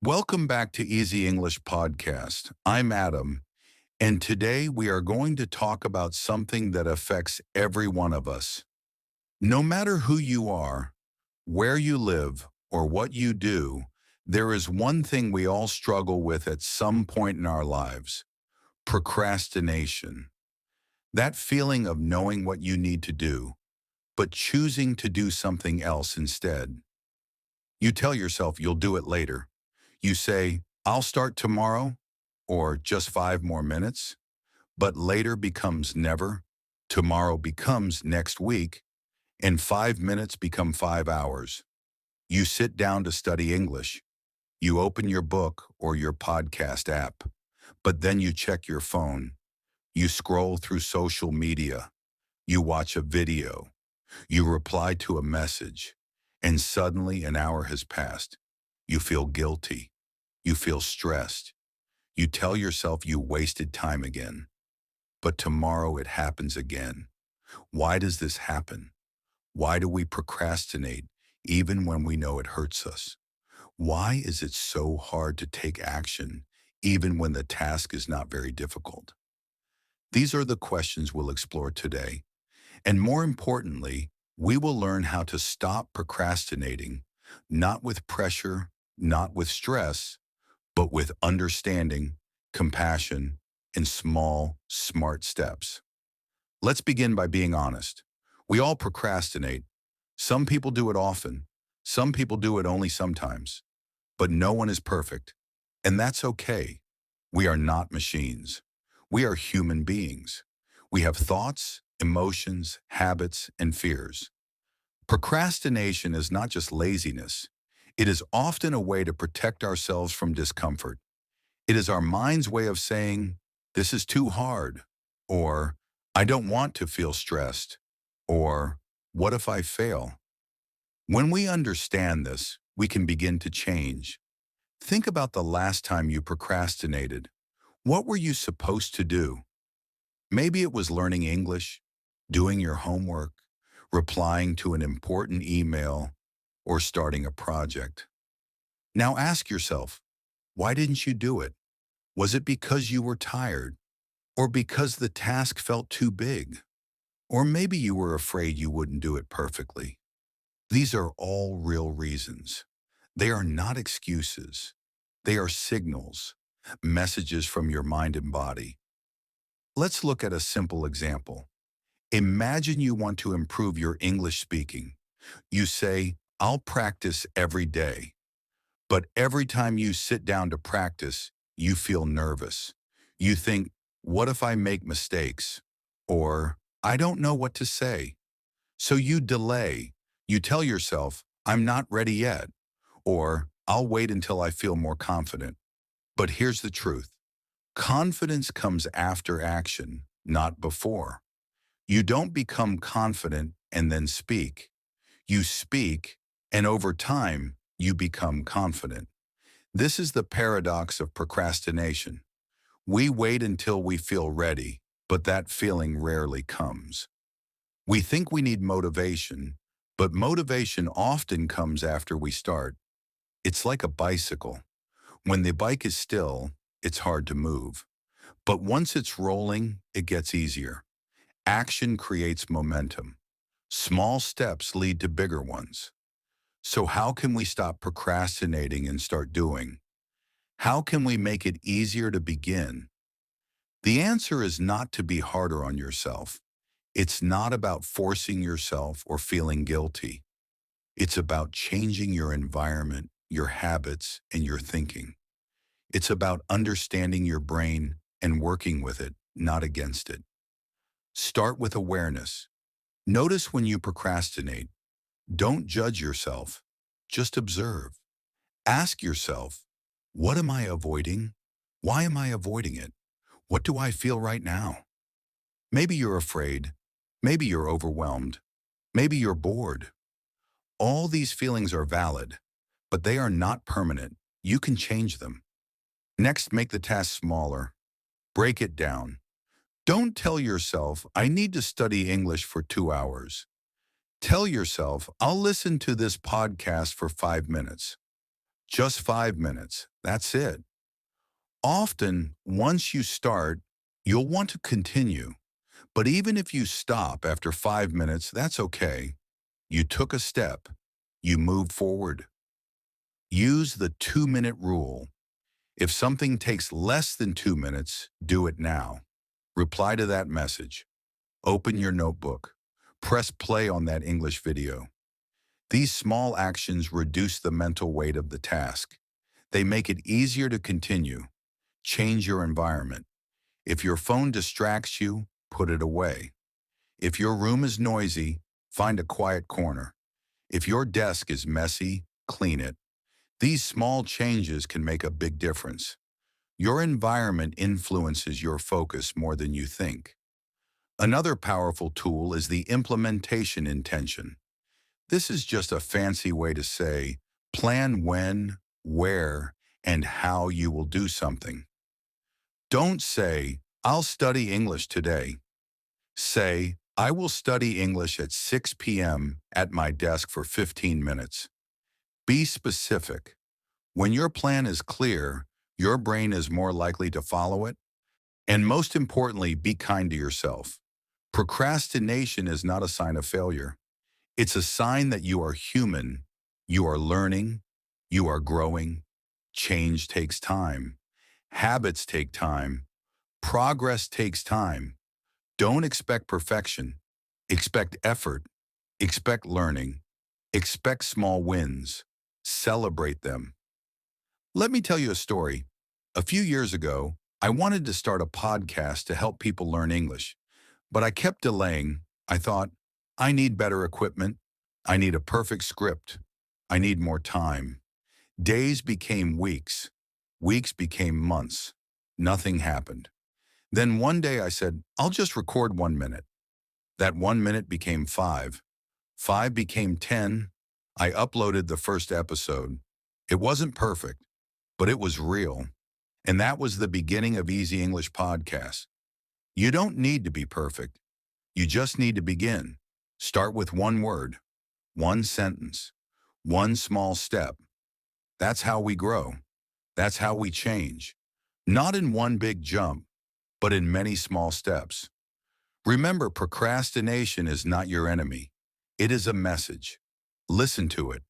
Welcome back to Easy English Podcast. I'm Adam, and today we are going to talk about something that affects every one of us. No matter who you are, where you live, or what you do, there is one thing we all struggle with at some point in our lives: procrastination. That feeling of knowing what you need to do, but choosing to do something else instead. You tell yourself you'll do it later. You say, I'll start tomorrow, or just 5 more minutes, but later becomes never, tomorrow becomes next week, and 5 minutes become 5 hours. You sit down to study English. You open your book or your podcast app, but then you check your phone. You scroll through social media. You watch a video. You reply to a message, and suddenly an hour has passed. You feel guilty. You feel stressed. You tell yourself you wasted time again. But tomorrow it happens again. Why does this happen? Why do we procrastinate even when we know it hurts us? Why is it so hard to take action even when the task is not very difficult? These are the questions we'll explore today. And more importantly, we will learn how to stop procrastinating, not with pressure, not with stress, but with understanding, compassion, and small, smart steps. Let's begin by being honest. We all procrastinate. Some people do it often. Some people do it only sometimes. But no one is perfect. And that's okay. We are not machines. We are human beings. We have thoughts, emotions, habits, and fears. Procrastination is not just laziness. It is often a way to protect ourselves from discomfort. It is our mind's way of saying, this is too hard, or I don't want to feel stressed, or what if I fail? When we understand this, we can begin to change. Think about the last time you procrastinated. What were you supposed to do? Maybe it was learning English, doing your homework, replying to an important email, or starting a project. Now ask yourself, why didn't you do it? Was it because you were tired? Or because the task felt too big? Or maybe you were afraid you wouldn't do it perfectly. These are all real reasons. They are not excuses. They are signals, messages from your mind and body. Let's look at a simple example. Imagine you want to improve your English speaking. You say, I'll practice every day. But every time you sit down to practice, you feel nervous. You think, what if I make mistakes? Or, I don't know what to say. So you delay. You tell yourself, I'm not ready yet. Or, I'll wait until I feel more confident. But here's the truth. Confidence comes after action, not before. You don't become confident and then speak. You speak, and over time, you become confident. This is the paradox of procrastination. We wait until we feel ready, but that feeling rarely comes. We think we need motivation, but motivation often comes after we start. It's like a bicycle. When the bike is still, it's hard to move. But once it's rolling, it gets easier. Action creates momentum. Small steps lead to bigger ones. So how can we stop procrastinating and start doing? How can we make it easier to begin? The answer is not to be harder on yourself. It's not about forcing yourself or feeling guilty. It's about changing your environment, your habits, and your thinking. It's about understanding your brain and working with it, not against it. Start with awareness. Notice when you procrastinate. Don't judge yourself. Just observe. Ask yourself, what am I avoiding? Why am I avoiding it? What do I feel right now? Maybe you're afraid. Maybe you're overwhelmed. Maybe you're bored. All these feelings are valid, but they are not permanent. You can change them. Next, make the task smaller. Break it down. Don't tell yourself, I need to study English for 2 hours. Tell yourself, I'll listen to this podcast for 5 minutes. Just 5 minutes. That's it. Often, once you start, you'll want to continue. But even if you stop after 5 minutes, that's okay. You took a step. You moved forward. Use the 2-minute rule. If something takes less than 2 minutes, do it now. Reply to that message. Open your notebook. Press play on that English video. These small actions reduce the mental weight of the task. They make it easier to continue. Change your environment. If your phone distracts you, put it away. If your room is noisy, find a quiet corner. If your desk is messy, clean it. These small changes can make a big difference. Your environment influences your focus more than you think. Another powerful tool is the implementation intention. This is just a fancy way to say, plan when, where, and how you will do something. Don't say, I'll study English today. Say, I will study English at 6 p.m. at my desk for 15 minutes. Be specific. When your plan is clear, your brain is more likely to follow it. And most importantly, be kind to yourself. Procrastination is not a sign of failure. It's a sign that you are human, you are learning, you are growing. Change takes time. Habits take time. Progress takes time. Don't expect perfection. Expect effort. Expect learning. Expect small wins. Celebrate them. Let me tell you a story. A few years ago, I wanted to start a podcast to help people learn English, but I kept delaying. I thought, I need better equipment. I need a perfect script. I need more time. Days became weeks. Weeks became months. Nothing happened. Then one day I said, I'll just record 1 minute. That 1 minute became five. Five became 10. I uploaded the first episode. It wasn't perfect, but it was real. And that was the beginning of Easy English Podcast. You don't need to be perfect. You just need to begin. Start with one word, one sentence, one small step. That's how we grow. That's how we change. Not in one big jump, but in many small steps. Remember, procrastination is not your enemy. It is a message. Listen to it.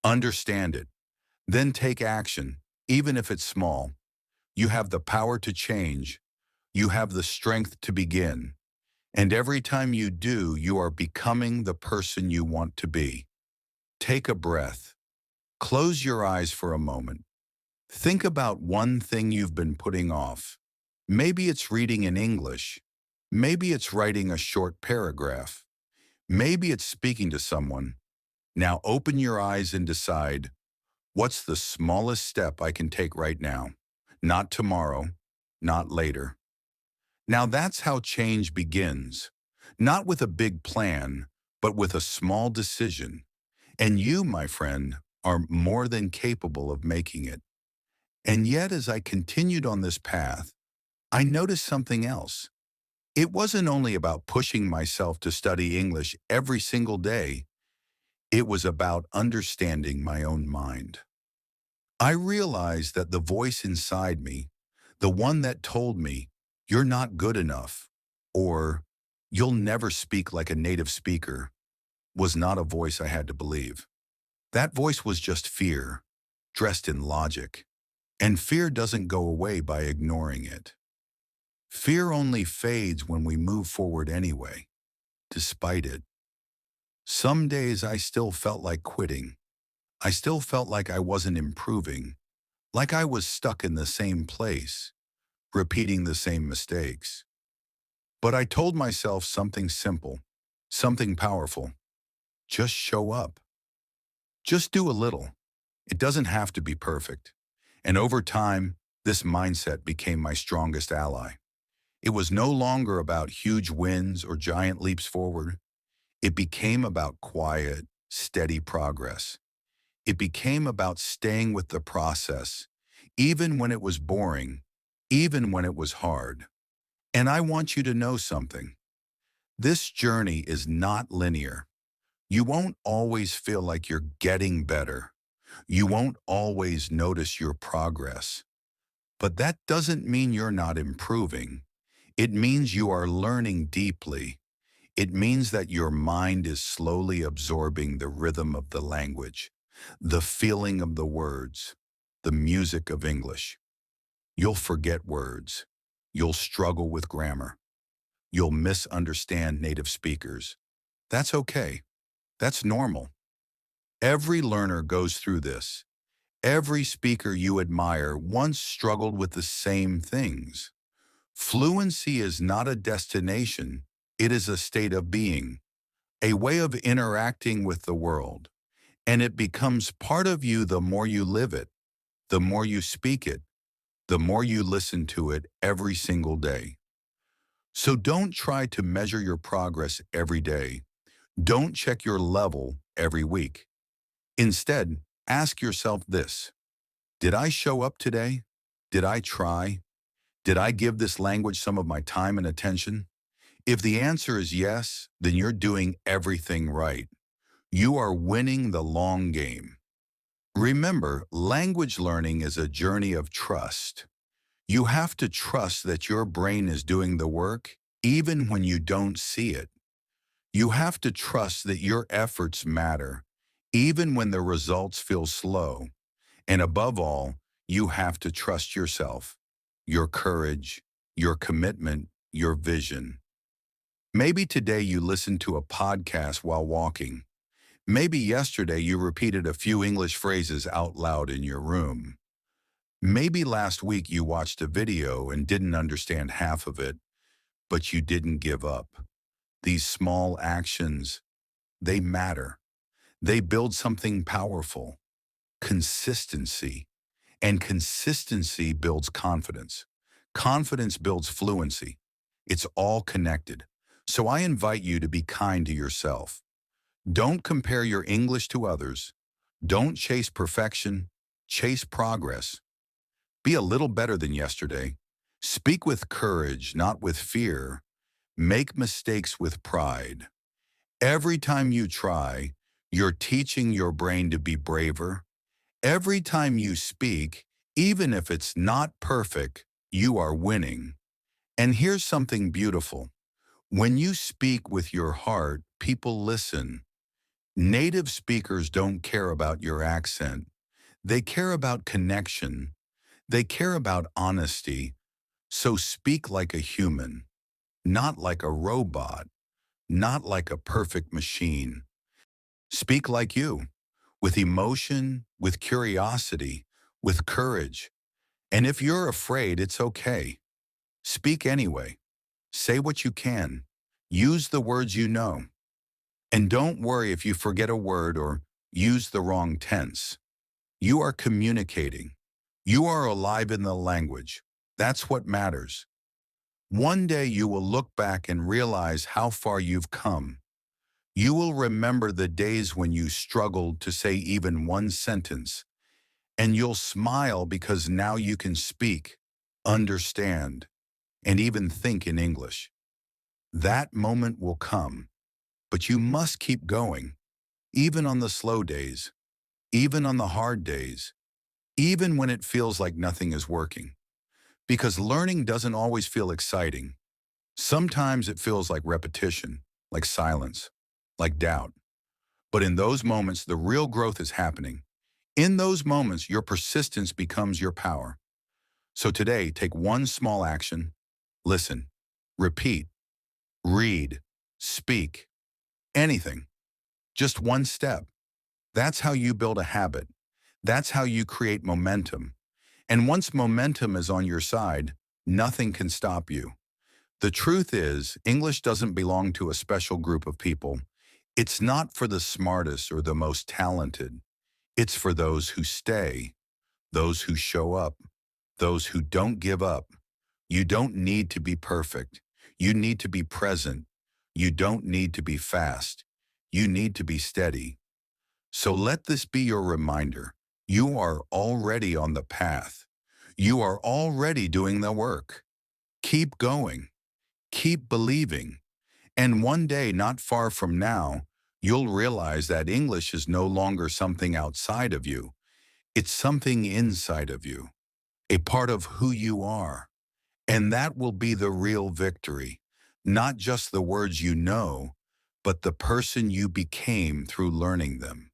Understand it. Then take action, even if it's small. You have the power to change. You have the strength to begin. And every time you do, you are becoming the person you want to be. Take a breath. Close your eyes for a moment. Think about one thing you've been putting off. Maybe it's reading in English. Maybe it's writing a short paragraph. Maybe it's speaking to someone. Now open your eyes and decide, what's the smallest step I can take right now? Not tomorrow, not later. Now that's how change begins. Not with a big plan, but with a small decision. And you, my friend, are more than capable of making it. And yet, as I continued on this path, I noticed something else. It wasn't only about pushing myself to study English every single day. It was about understanding my own mind. I realized that the voice inside me, the one that told me, you're not good enough, or you'll never speak like a native speaker, was not a voice I had to believe. That voice was just fear, dressed in logic. And fear doesn't go away by ignoring it. Fear only fades when we move forward anyway, despite it. Some days I still felt like quitting. I still felt like I wasn't improving, like I was stuck in the same place, repeating the same mistakes. But I told myself something simple, something powerful. Just show up. Just do a little. It doesn't have to be perfect. And over time, this mindset became my strongest ally. It was no longer about huge wins or giant leaps forward. It became about quiet, steady progress. It became about staying with the process, even when it was boring, even when it was hard. And I want you to know something. This journey is not linear. You won't always feel like you're getting better. You won't always notice your progress, but that doesn't mean you're not improving. It means you are learning deeply. It means that your mind is slowly absorbing the rhythm of the language, the feeling of the words, the music of English. You'll forget words. You'll struggle with grammar. You'll misunderstand native speakers. That's okay. That's normal. Every learner goes through this. Every speaker you admire once struggled with the same things. Fluency is not a destination. It is a state of being, a way of interacting with the world. And it becomes part of you the more you live it, the more you speak it, the more you listen to it every single day. So don't try to measure your progress every day. Don't check your level every week. Instead, ask yourself this: did I show up today? Did I try? Did I give this language some of my time and attention? If the answer is yes, then you're doing everything right. You are winning the long game. Remember, language learning is a journey of trust. You have to trust that your brain is doing the work even when you don't see it. You have to trust that your efforts matter even when the results feel slow. And above all, you have to trust yourself, your courage, your commitment, your vision. Maybe today you listened to a podcast while walking. Maybe yesterday you repeated a few English phrases out loud in your room. Maybe last week you watched a video and didn't understand half of it, but you didn't give up. These small actions, they matter. They build something powerful: consistency. And consistency builds confidence. Confidence builds fluency. It's all connected. So I invite you to be kind to yourself. Don't compare your English to others. Don't chase perfection. Chase progress. Be a little better than yesterday. Speak with courage, not with fear. Make mistakes with pride. Every time you try, you're teaching your brain to be braver. Every time you speak, even if it's not perfect, you are winning. And here's something beautiful. When you speak with your heart, people listen. Native speakers don't care about your accent. They care about connection. They care about honesty. So speak like a human, not like a robot, not like a perfect machine. Speak like you, with emotion, with curiosity, with courage. And if you're afraid, it's okay. Speak anyway. Say what you can. Use the words you know. And don't worry if you forget a word or use the wrong tense. You are communicating. You are alive in the language. That's what matters. One day you will look back and realize how far you've come. You will remember the days when you struggled to say even one sentence, and you'll smile because now you can speak, understand, and even think in English. That moment will come, but you must keep going, even on the slow days, even on the hard days, even when it feels like nothing is working. Because learning doesn't always feel exciting. Sometimes it feels like repetition, like silence, like doubt. But in those moments, the real growth is happening. In those moments, your persistence becomes your power. So today, take one small action: listen, repeat, read, speak, anything. Just one step. That's how you build a habit. That's how you create momentum. And once momentum is on your side, nothing can stop you. The truth is, English doesn't belong to a special group of people. It's not for the smartest or the most talented. It's for those who stay, those who show up, those who don't give up. You don't need to be perfect. You need to be present. You don't need to be fast. You need to be steady. So let this be your reminder. You are already on the path. You are already doing the work. Keep going. Keep believing. And one day, not far from now, you'll realize that English is no longer something outside of you. It's something inside of you, a part of who you are. And that will be the real victory, not just the words you know, but the person you became through learning them.